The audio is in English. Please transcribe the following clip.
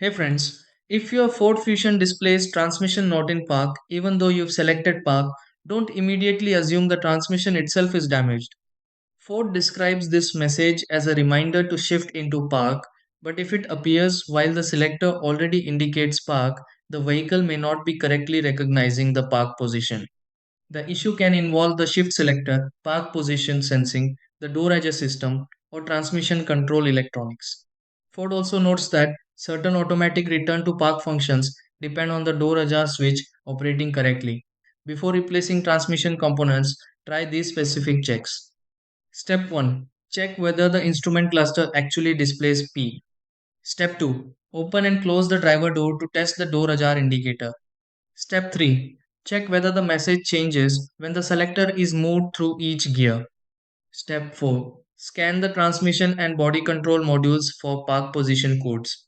Hey friends, if your Ford Fusion displays transmission not in park, even though you've selected park, don't immediately assume the transmission itself is damaged. Ford describes this message as a reminder to shift into park, but if it appears while the selector already indicates park, the vehicle may not be correctly recognizing the park position. The issue can involve the shift selector, park position sensing, the door adjust system, or transmission control electronics. Ford also notes that certain automatic return to park functions depend on the door adjust switch operating correctly. Before replacing transmission components, try these specific checks. Step 1. Check whether the instrument cluster actually displays P. Step 2. Open and close the driver door to test the door ajar indicator. Step 3. Check whether the message changes when the selector is moved through each gear. Step 4. Scan the transmission and body control modules for park position codes.